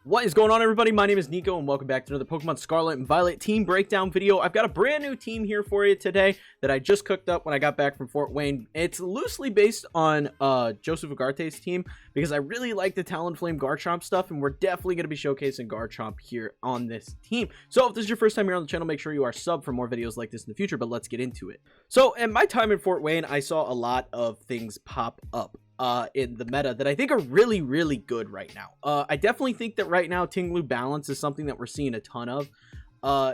What is going on, everybody? My name is Kneeckoh and welcome back to another Pokemon Scarlet and Violet team breakdown video. I've got a brand new team here for you today that I just cooked up when I got back from Fort Wayne. It's loosely based on Joseph Ugarte's team because I really like the Talonflame Garchomp stuff, and we're definitely going to be showcasing Garchomp here on this team. So if this is your first time here on the channel, make sure you are subbed for more videos like this in the future, but let's get into it. So in my time in Fort Wayne, I saw a lot of things pop up in the meta that I think are really good right now. I definitely think that right now Ting-Lu balance is something that we're seeing a ton of,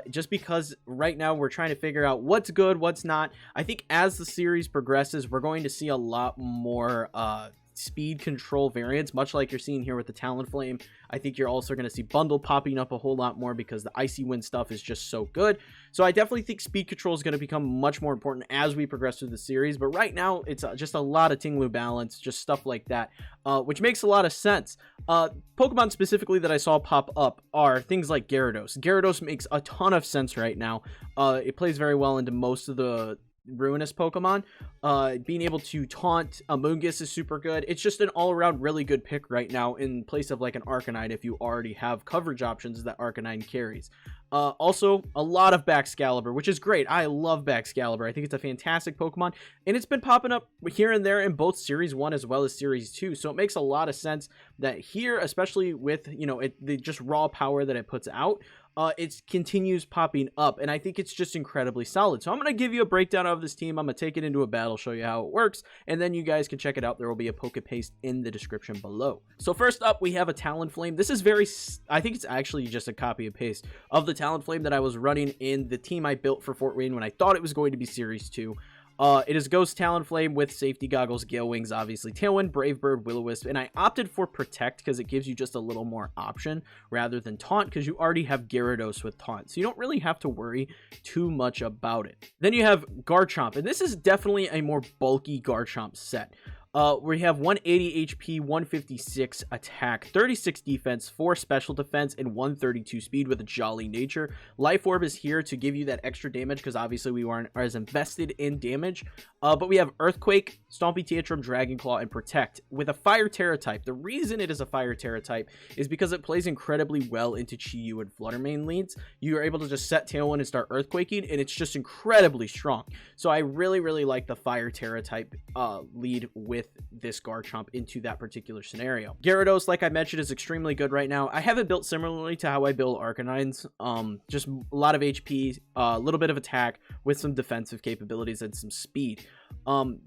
just because right now we're trying to figure out what's good, what's not. I think as the series progresses, we're going to see a lot more speed control variants, much like you're seeing here with the Talonflame. I think you're also going to see bundle popping up a whole lot more because the icy wind stuff is just so good. So I definitely think speed control is going to become much more important as we progress through the series, but right now it's just a lot of Ting-Lu balance, just stuff like that, which makes a lot of sense. Pokemon specifically that I saw pop up are things like Gyarados. Gyarados makes a ton of sense right now. It plays very well into most of the ruinous Pokemon. Being able to taunt Amoonguss is super good. It's just an all-around really good pick right now in place of like an Arcanine if you already have coverage options that Arcanine carries. Also a lot of Baxcalibur, which is great. I love Baxcalibur. I think it's a fantastic Pokemon, and it's been popping up here and there in both Series 1 as well as Series 2, so it makes a lot of sense that here, especially with, you know, the just raw power that it puts out, it continues popping up, and I think it's just incredibly solid. So I'm going to give you a breakdown of this team. I'm going to take it into a battle, show you how it works, and then you guys can check it out. There will be a Pokepaste in the description below. So first up, we have a Talonflame. This is I think it's actually just a copy and paste of the Talonflame that I was running in the team I built for Fort Wayne when I thought it was going to be Series 2. It is Ghost Talonflame with Safety Goggles, Gale Wings, obviously, Tailwind, Brave Bird, Will-O-Wisp, and I opted for Protect because it gives you just a little more option rather than Taunt because you already have Gyarados with Taunt, so you don't really have to worry too much about it. Then you have Garchomp, and this is definitely a more bulky Garchomp set. We have 180 HP, 156 attack, 36 defense, 4 special defense, and 132 speed with a jolly nature. Life Orb is here to give you that extra damage because obviously we weren't as invested in damage. But we have Earthquake, Stompy Tantrum, Dragon Claw, and Protect with a Fire Terra type. The reason it is a Fire Terra type is because it plays incredibly well into Chi-Yu and Fluttermane leads. You are able to just set Tailwind and start Earthquaking, and it's just incredibly strong. So I really like the Fire Terra type lead with this Garchomp into that particular scenario. Gyarados, like I mentioned, is extremely good right now. I have it built similarly to how I build Arcanines. Just a lot of HP, a little bit of attack with some defensive capabilities and some speed.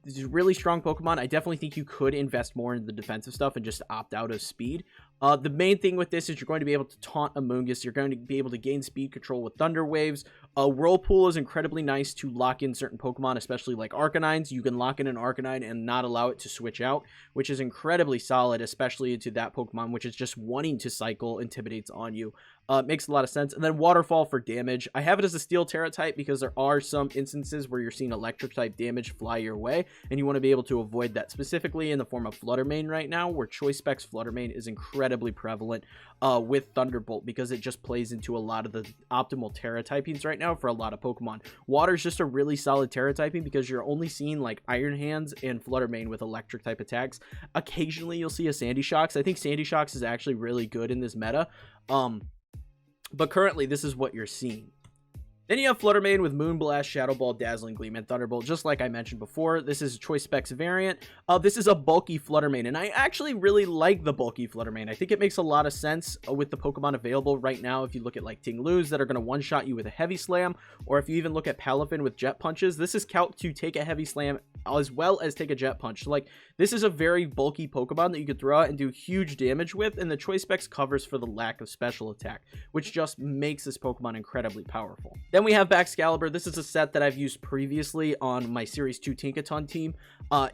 This is a really strong Pokemon. I definitely think you could invest more in the defensive stuff and just opt out of speed. The main thing with this is you're going to be able to taunt Amoonguss. You're going to be able to gain speed control with Thunder Waves. Whirlpool is incredibly nice to lock in certain Pokemon, especially like Arcanines. You can lock in an Arcanine and not allow it to switch out, which is incredibly solid, especially into that Pokemon, which is just wanting to cycle Intimidates on you. Makes a lot of sense. And then Waterfall for damage. I have it as a Steel Terra type because there are some instances where you're seeing Electric type damage fly your way, and you want to be able to avoid that, specifically in the form of Fluttermane right now, where Choice Specs Fluttermane is incredibly prevalent with Thunderbolt because it just plays into a lot of the optimal Terra typings right now for a lot of Pokemon. Water is just a really solid Terra typing because you're only seeing like Iron Hands and Fluttermane with Electric type attacks. Occasionally you'll see a Sandy Shocks. I think Sandy Shocks is actually really good in this meta. But currently, this is what you're seeing. Then you have Fluttermane with Moonblast, Shadow Ball, Dazzling Gleam, and Thunderbolt, just like I mentioned before. This is a Choice Specs variant. This is a bulky Fluttermane, and I actually really like the bulky Fluttermane. I think it makes a lot of sense with the Pokemon available right now. If you look at like Ting-Lus that are going to one-shot you with a Heavy Slam, or if you even look at Palafin with Jet Punches, this is calc to take a Heavy Slam as well as take a Jet Punch. So, like, this is a very bulky Pokemon that you could throw out and do huge damage with, and the Choice Specs covers for the lack of special attack, which just makes this Pokemon incredibly powerful. Then we have Baxcalibur. This is a set that I've used previously on my Series 2 Tinkaton team.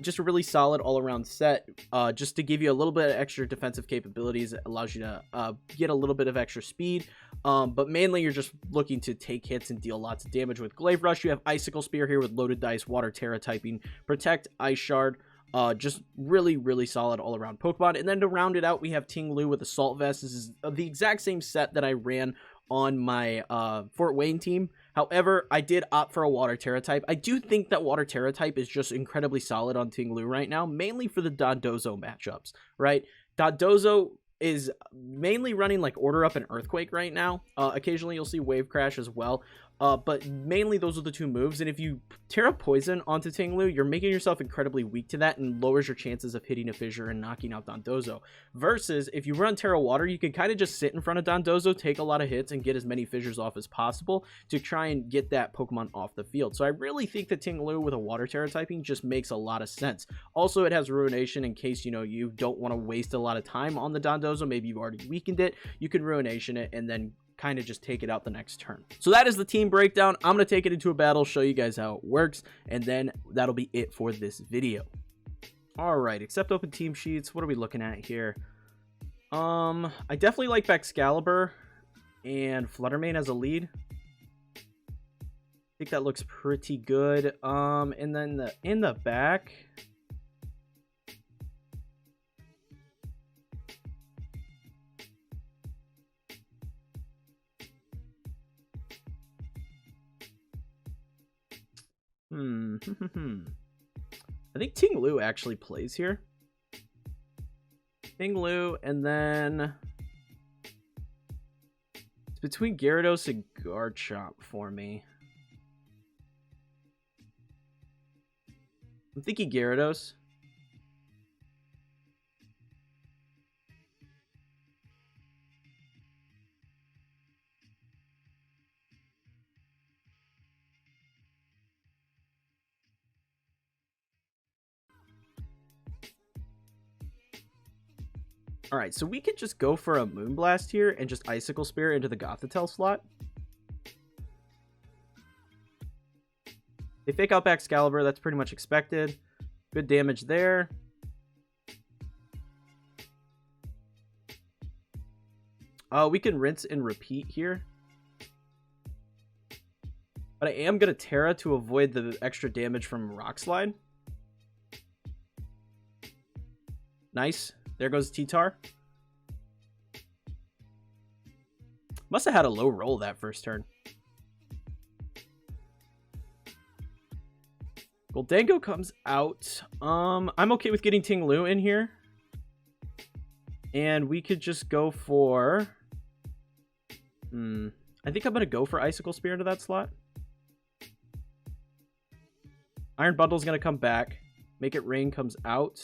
Just a really solid all-around set, just to give you a little bit of extra defensive capabilities. It allows you to get a little bit of extra speed, but mainly you're just looking to take hits and deal lots of damage with Glaive Rush. You have Icicle Spear here with Loaded Dice, Water Terra typing, Protect, Ice Shard. Just really solid all-around Pokemon. And then to round it out, we have Ting-Lu with Assault Vest. This is the exact same set that I ran on my Fort Wayne team. However, I did opt for a Water Terra type. I do think that Water Terra type is just incredibly solid on Ting-Lu right now, mainly for the Dondozo matchups, right? Dondozo is mainly running like Order Up and Earthquake right now. Occasionally you'll see Wave Crash as well. But mainly those are the two moves, and if you Terra Poison onto Ting-Lu, you're making yourself incredibly weak to that and lowers your chances of hitting a fissure and knocking out Dondozo. Versus, if you run Terra Water, you can kind of just sit in front of Dondozo, take a lot of hits, and get as many fissures off as possible to try and get that Pokemon off the field. So I really think that Ting-Lu with a Water Terra typing just makes a lot of sense. Also, it has Ruination in case, you know, you don't want to waste a lot of time on the Dondozo. Maybe you've already weakened it. You can Ruination it and then kind of just take it out the next turn. So that is the team breakdown. I'm going to take it into a battle, show you guys how it works, and then that'll be it for this video. All right, accept open team sheets. What are we looking at here? I definitely like Excalibur and Fluttermane as a lead. I think that looks pretty good. And then in the back, I think Ting-Lu actually plays here. Ting-Lu, and then it's between Gyarados and Garchomp for me. I'm thinking Gyarados. Alright, so we could just go for a Moonblast here and just Icicle Spear into the Gothitelle slot. They fake out Excalibur, that's pretty much expected. Good damage there. We can rinse and repeat here. But I am going to Terra to avoid the extra damage from Rock Slide. Nice. There goes T-Tar. Must have had a low roll that first turn. Goldango comes out. I'm okay with getting Ting-Lu in here. And we could just go for... I think I'm going to go for Icicle Spear into that slot. Iron Bundle's going to come back. Make It Rain comes out.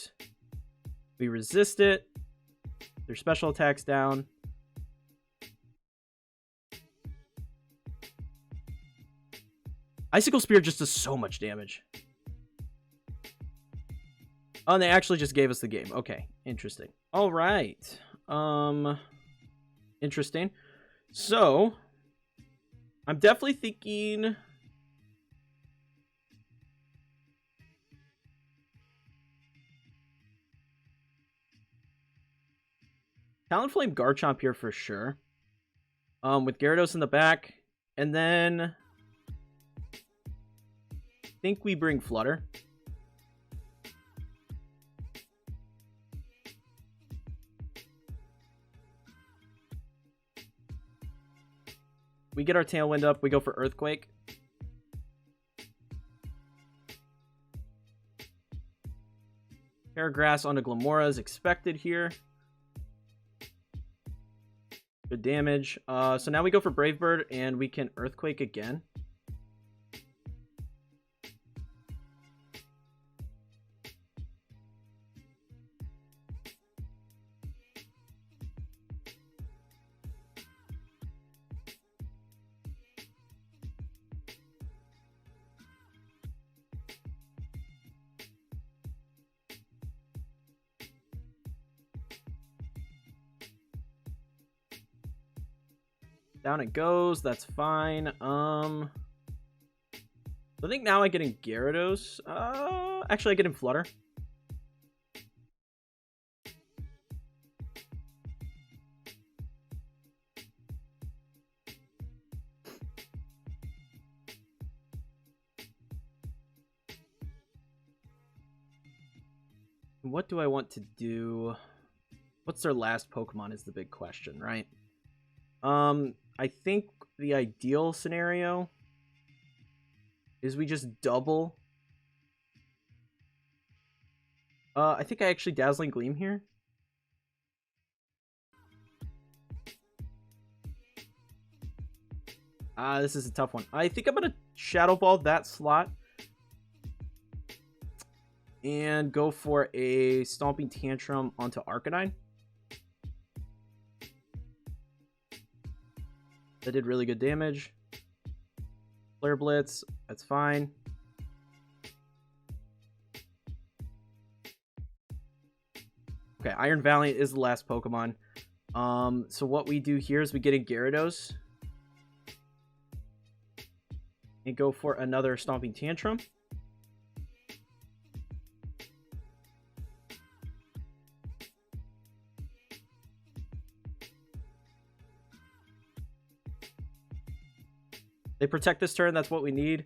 We resist it. Their special attack's down. Icicle Spear just does so much damage. Oh, and they actually just gave us the game. Okay, interesting. All right. Interesting. So, I'm definitely thinking... Talonflame Garchomp here for sure. With Gyarados in the back. And then... I think we bring Flutter. We get our Tailwind up. We go for Earthquake. Paragrass onto Glamora is expected here. Good damage. So now we go for Brave Bird, and we can Earthquake again. Down it goes. That's fine. I think now I get in Gyarados. Actually, I get in Flutter. What do I want to do? What's their last Pokemon is the big question, right? I think the ideal scenario is we just double. I think I actually Dazzling Gleam here. This is a tough one. I think I'm going to Shadow Ball that slot. And go for a Stomping Tantrum onto Arcanine. That did really good damage. Flare Blitz, that's fine. Okay, Iron Valiant is the last Pokemon. So what we do here is we get a Gyarados. And go for another Stomping Tantrum. They protect this turn. That's what we need.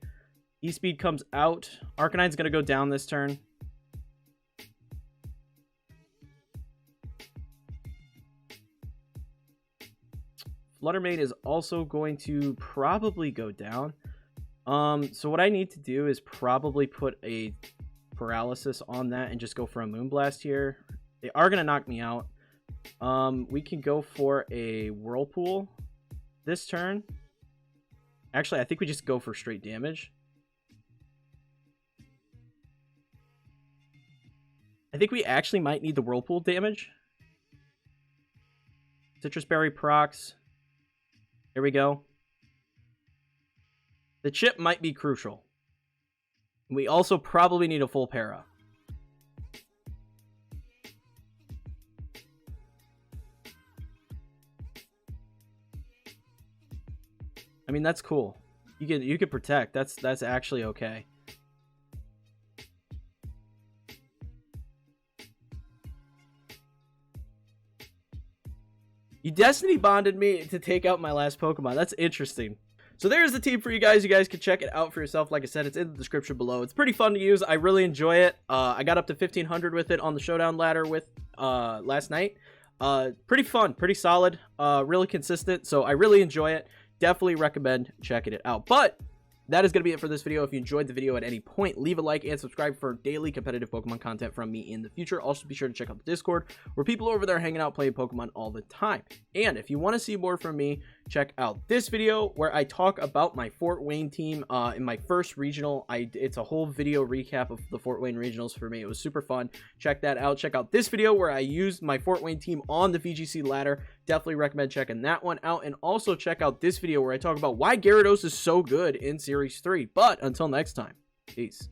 E-Speed comes out. Arcanine's going to go down this turn. Fluttermane is also going to probably go down. So what I need to do is probably put a Paralysis on that and just go for a Moonblast here. They are going to knock me out. We can go for a Whirlpool this turn. Actually, I think we just go for straight damage. I think we actually might need the Whirlpool damage. Citrus Berry procs. Here we go. The chip might be crucial. We also probably need a full para. I mean, that's cool. You can protect. That's actually okay. You Destiny bonded me to take out my last Pokemon. That's interesting. So there's the team for you guys. You guys can check it out for yourself. Like I said, it's in the description below. It's pretty fun to use. I really enjoy it. I got up to 1500 with it on the showdown ladder with last night. Pretty fun, pretty solid, really consistent. So I really enjoy it. Definitely recommend checking it out. But that is going to be it for this video. If you enjoyed the video at any point, leave a like and subscribe for daily competitive Pokemon content from me in the future. Also, be sure to check out the Discord, where people are over there hanging out playing Pokemon all the time. And if you want to see more from me, check out this video where I talk about my Fort Wayne team in my first regional. It's a whole video recap of the Fort Wayne regionals for me. It was super fun. Check that out. Check out this video where I used my Fort Wayne team on the VGC ladder. Definitely recommend checking that one out. And also check out this video where I talk about why Gyarados is so good in Series 3. But until next time, peace.